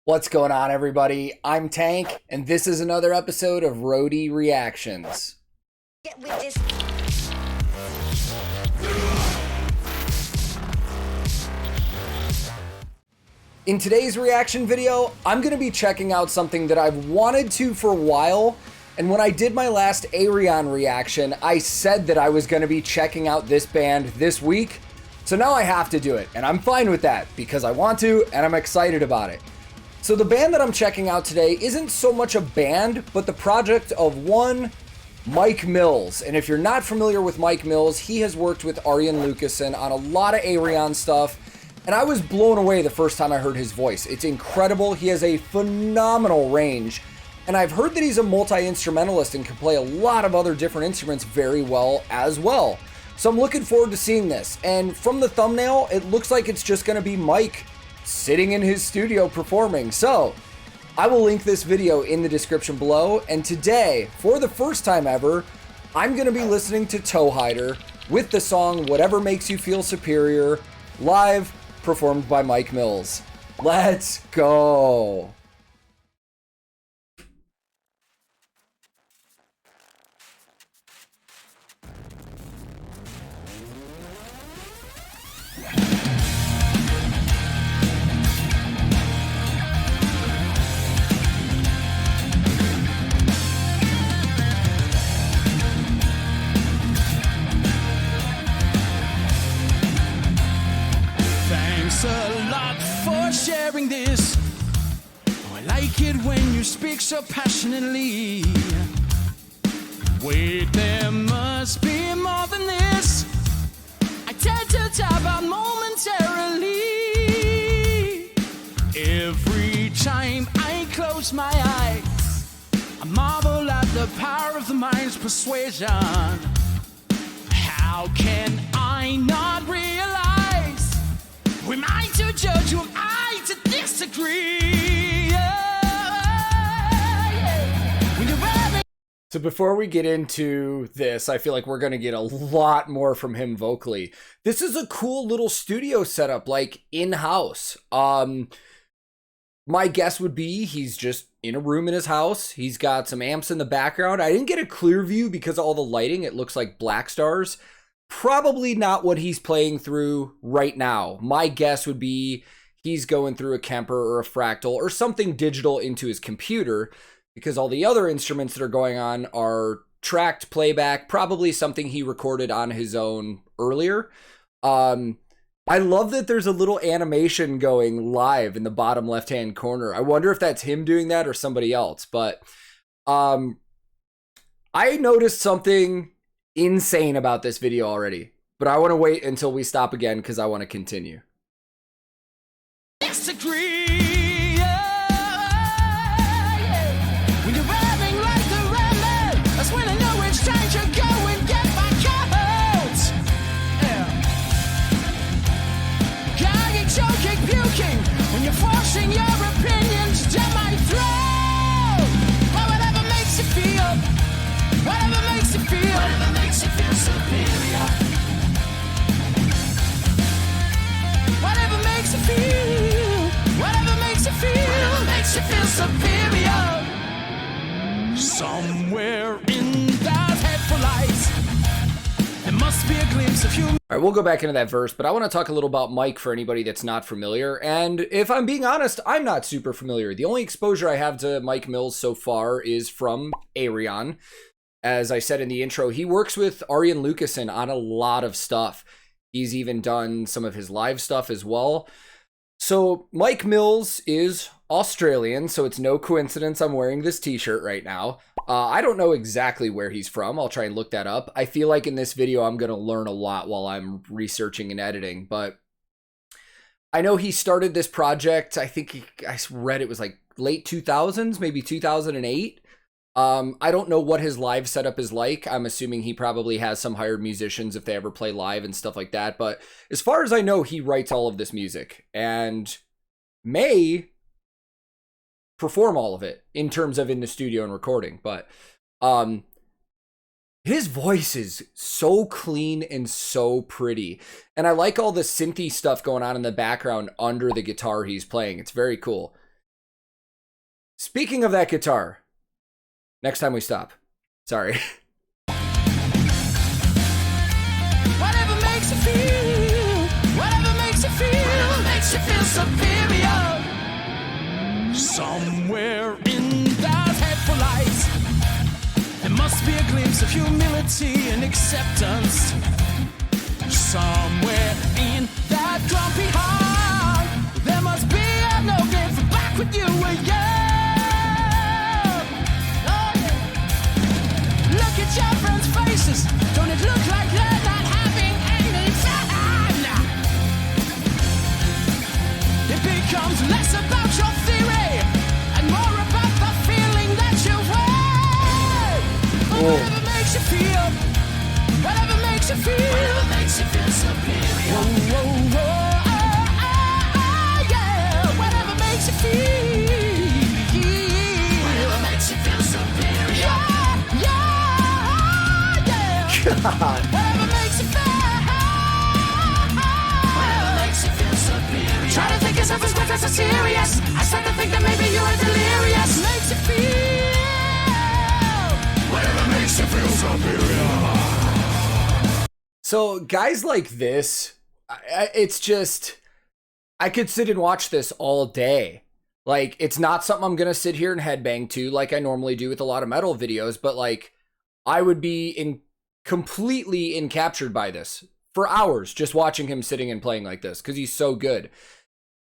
What's going on, everybody? I'm Tank, and this is another episode of Roadie Reactions. Get with this. In today's reaction video, I'm going to be checking out something that I've wanted to for a while, and when I did my last Arion reaction, I said that I was going to be checking out this band this week, so now I have to do it, and I'm fine with that because I want to, and I'm excited about it. So the band that I'm checking out today isn't so much a band, but the project of one Mike Mills. And if you're not familiar with Mike Mills, he has worked with Arjen Lucassen on a lot of Arion stuff, and I was blown away the first time I heard his voice. It's incredible. He has a phenomenal range, and I've heard that he's a multi-instrumentalist and can play a lot of other different instruments very well as well. So I'm looking forward to seeing this, and from the thumbnail, it looks like it's just going to be Mike sitting in his studio performing. So I will link this video in the description below, and today, for the first time ever, I'm going to be listening to Toehider with the song Whatever Makes You Feel Superior, live performed by Mike Mills. Let's go. Thanks a lot for sharing this. Oh, I like it when you speak so passionately. Wait, there must be more than this. I tend to tap out momentarily. Every time I close my eyes, I marvel at the power of the mind's persuasion. How can I not realize? Who am I to judge? Who am I to disagree? When you're having So before we get into this, I feel like we're going to get a lot more from him vocally. This is a cool little studio setup, like in-house. My guess would be he's just in a room in his house. He's got some amps in the background. I didn't get a clear view because of all the lighting. It looks like black stars. Probably not what he's playing through right now. My guess would be he's going through a Kemper or a Fractal or something digital into his computer, because all the other instruments that are going on are tracked playback, probably something he recorded on his own earlier. I love that there's a little animation going live in the bottom left-hand corner. I wonder if that's him doing that or somebody else, but I noticed something insane about this video already, but I want to wait until we stop again because I want to continue. disagree, when you're raving like a rabbit, that's when I know it's time to go and get my coat. Gagging, choking, puking, when you're forcing your opinions down my throat. Well, whatever makes you feel, whatever makes you feel, whatever makes you feel superior. Whatever makes you feel, whatever makes you feel, whatever makes you feel superior. Somewhere in that headful light, there must be a glimpse of human. All right, we'll go back into that verse, but I want to talk a little about Mike for anybody that's not familiar. And if I'm being honest, I'm not super familiar. The only exposure I have to Mike Mills so far is from Arion. As I said in the intro, he works with Arjen Lucassen on a lot of stuff. He's even done some of his live stuff as well. So Mike Mills is Australian, so it's no coincidence I'm wearing this t-shirt right now. I don't know exactly where he's from. I'll try and look that up. I feel like in this video I'm going to learn a lot while I'm researching and editing, but I know he started this project, I read it was like late 2000s, maybe 2008. I don't know what his live setup is like. I'm assuming he probably has some hired musicians if they ever play live and stuff like that. But as far as I know, he writes all of this music and may perform all of it in terms of in the studio and recording. But his voice is so clean and so pretty. And I like all the synthy stuff going on in the background under the guitar he's playing. It's very cool. Speaking of that guitar, next time we stop. Sorry. Whatever makes you feel, whatever makes you feel, whatever makes you feel superior. Somewhere in that headful light, there must be a glimpse of humility and acceptance. Somewhere in that grumpy heart, there must be a no-game for back with you again. Oh, yeah. Look at your friends' faces. Don't it look like they're not having any fun? It becomes less about your theory and more about the feeling that you wear. Whatever makes you feel, whatever makes you feel, whatever makes you feel superior. Whoa, whoa, whoa, yeah. Whatever makes you feel, whatever makes you feel superior. Yeah, yeah, yeah. God. Whatever makes you feel, whatever makes you feel superior. Try to think yourself as much as so serious. I start to think that maybe you are delirious. Makes you feel, whatever makes you feel superior. So guys like this, it's just, I could sit and watch this all day. Like, it's not something I'm going to sit here and headbang to like I normally do with a lot of metal videos, but like, I would be completely encaptured by this for hours just watching him sitting and playing like this because he's so good.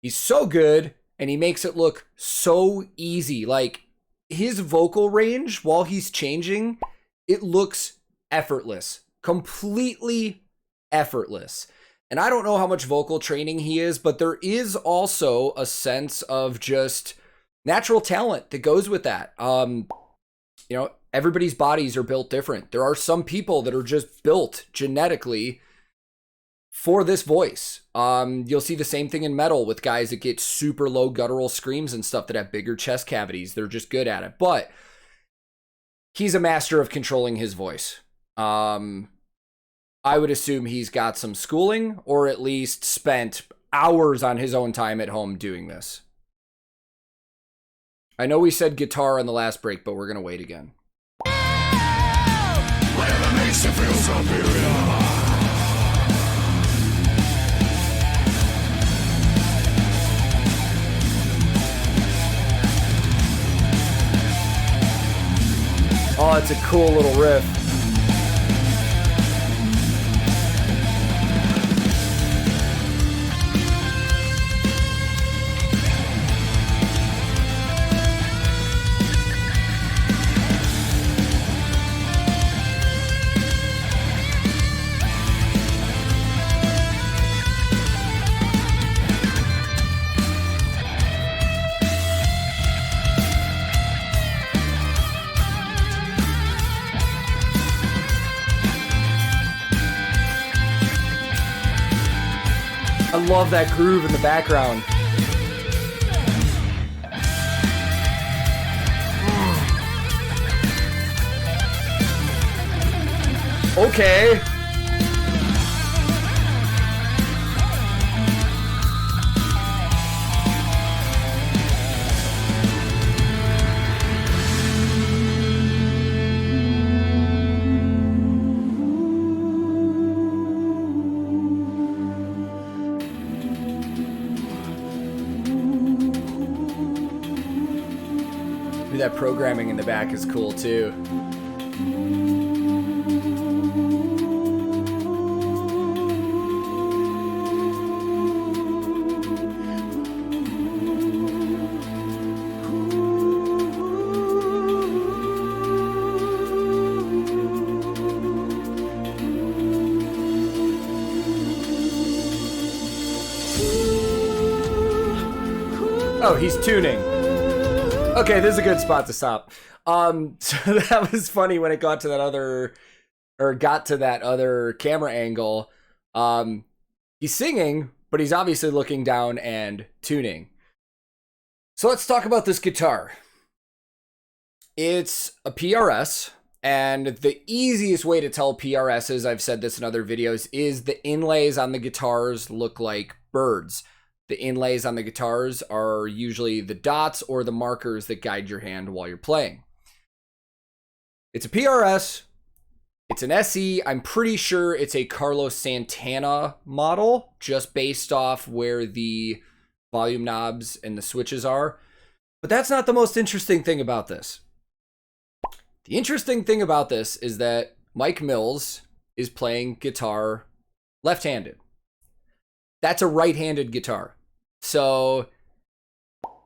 He's so good and he makes it look so easy. Like, his vocal range while he's changing, it looks effortless. Completely effortless. And I don't know how much vocal training he is, but there is also a sense of just natural talent that goes with that. You know, everybody's bodies are built different. There are some people that are just built genetically for this voice. You'll see the same thing in metal with guys that get super low guttural screams and stuff that have bigger chest cavities. They're just good at it. But he's a master of controlling his voice. I would assume he's got some schooling or at least spent hours on his own time at home doing this. I know we said guitar on the last break, but we're going to wait again. Whatever makes you feel superior. Oh, it's a cool little riff. I love that groove in the background. Okay. That programming in the back is cool too. Oh, he's tuning. Okay, this is a good spot to stop. So that was funny when it got to that other camera angle. He's singing, but he's obviously looking down and tuning. So let's talk about this guitar. It's a PRS, and the easiest way to tell PRSs, I've said this in other videos, is the inlays on the guitars look like birds. The inlays on the guitars are usually the dots or the markers that guide your hand while you're playing. It's a PRS. It's an SE. I'm pretty sure it's a Carlos Santana model, just based off where the volume knobs and the switches are. But that's not the most interesting thing about this. The interesting thing about this is that Mike Mills is playing guitar left-handed. That's a right-handed guitar. So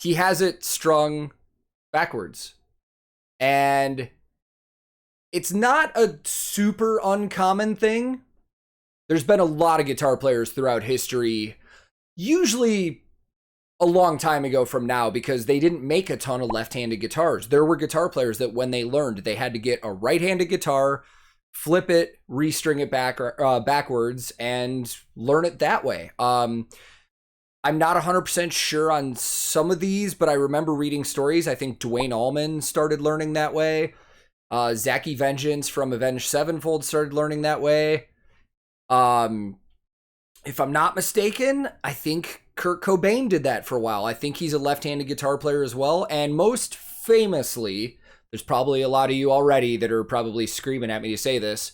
he has it strung backwards. And it's not a super uncommon thing. There's been a lot of guitar players throughout history, usually a long time ago from now, because they didn't make a ton of left-handed guitars. There were guitar players that when they learned, they had to get a right-handed guitar, flip it, restring it backwards, and learn it that way. I'm not 100% sure on some of these, but I remember reading stories. I think Dwayne Allman started learning that way. Zachy Vengeance from Avenged Sevenfold started learning that way. If I'm not mistaken, I think Kurt Cobain did that for a while. I think he's a left-handed guitar player as well. And most famously, there's probably a lot of you already that are probably screaming at me to say this,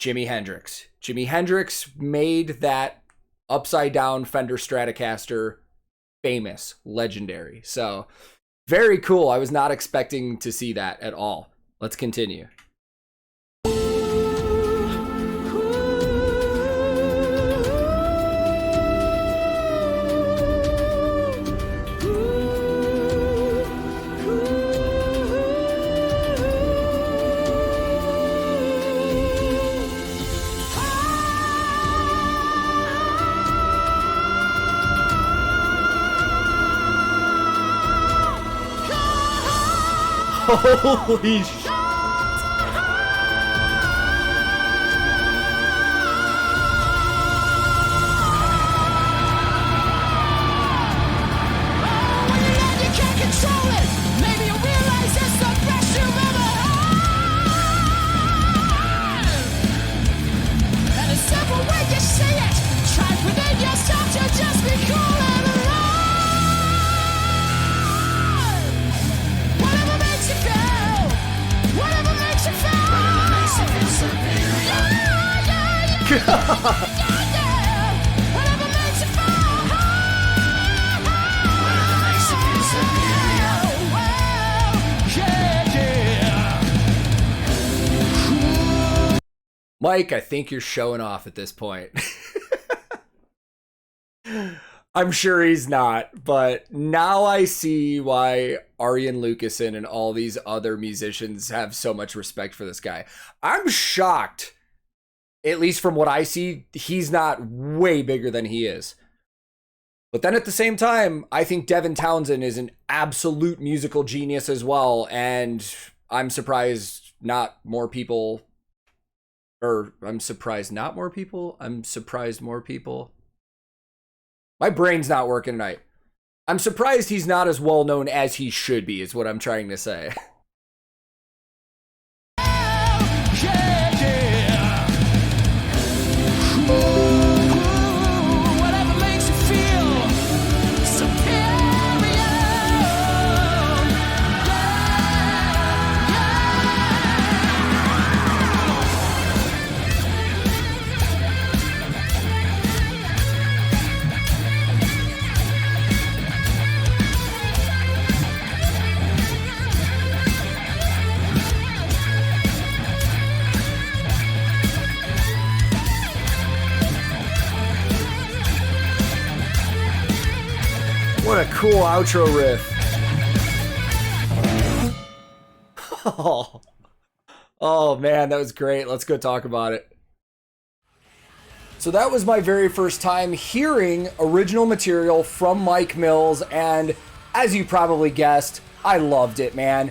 Jimi Hendrix. Jimi Hendrix made that upside-down Fender Stratocaster famous, legendary. So, very cool. I was not expecting to see that at all. Let's continue. Holy shit. Mike, I think you're showing off at this point. I'm sure he's not, but now I see why Arjen Lucassen and all these other musicians have so much respect for this guy. I'm shocked, at least from what I see, he's not way bigger than he is. But then at the same time, I think Devin Townsend is an absolute musical genius as well, and I'm surprised not more people... I'm surprised more people. My brain's not working tonight. I'm surprised he's not as well known as he should be, is what I'm trying to say. What a cool outro riff. Oh man, that was great. Let's go talk about it. So that was my very first time hearing original material from Mike Mills, and as you probably guessed, I loved it, man.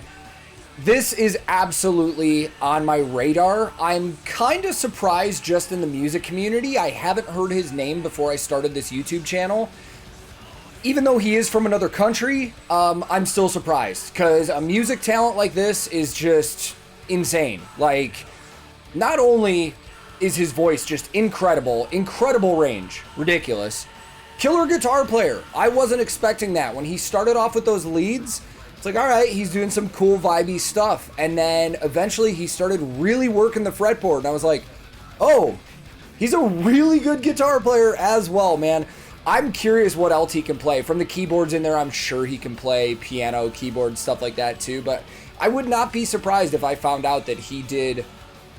This is absolutely on my radar. I'm kind of surprised just in the music community. I haven't heard his name before I started this YouTube channel. Even though he is from another country, I'm still surprised, because a music talent like this is just insane. Like, not only is his voice just incredible range, ridiculous, Killer guitar player. I wasn't expecting that. When he started off with those leads, it's like, all right, he's doing some cool vibey stuff. And then eventually he started really working the fretboard. And I was like, oh, he's a really good guitar player as well, man. I'm curious what else he can play. From the keyboards in there, I'm sure he can play piano, keyboard, stuff like that too. But I would not be surprised if I found out that he did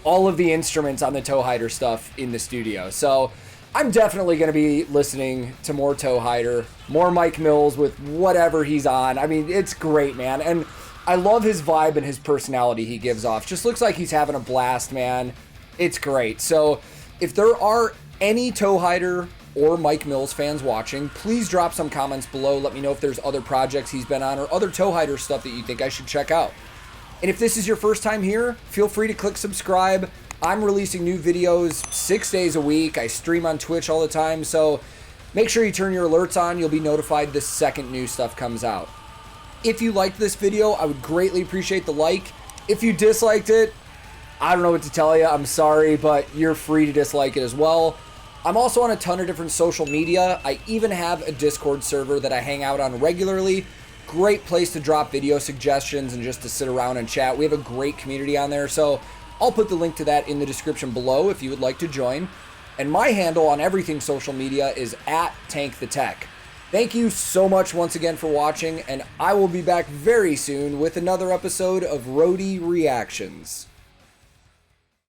all of the instruments on the Toehider stuff in the studio. So I'm definitely going to be listening to more Toehider, more Mike Mills with whatever he's on. I mean, it's great, man. And I love his vibe and his personality he gives off. Just looks like he's having a blast, man. It's great. So if there are any Toehider or Mike Mills fans watching, please drop some comments below. Let me know if there's other projects he's been on or other Toehider stuff that you think I should check out. And if this is your first time here, feel free to click subscribe. I'm releasing new videos 6 days a week. I stream on Twitch all the time, so make sure you turn your alerts on. You'll be notified the second new stuff comes out. If you liked this video, I would greatly appreciate the like. If you disliked it, I don't know what to tell you. I'm sorry, but you're free to dislike it as well. I'm also on a ton of different social media. I even have a Discord server that I hang out on regularly. Great place to drop video suggestions and just to sit around and chat. We have a great community on there, so I'll put the link to that in the description below if you would like to join. And my handle on everything social media is @TankTheTech. Thank you so much once again for watching, and I will be back very soon with another episode of Roadie Reactions.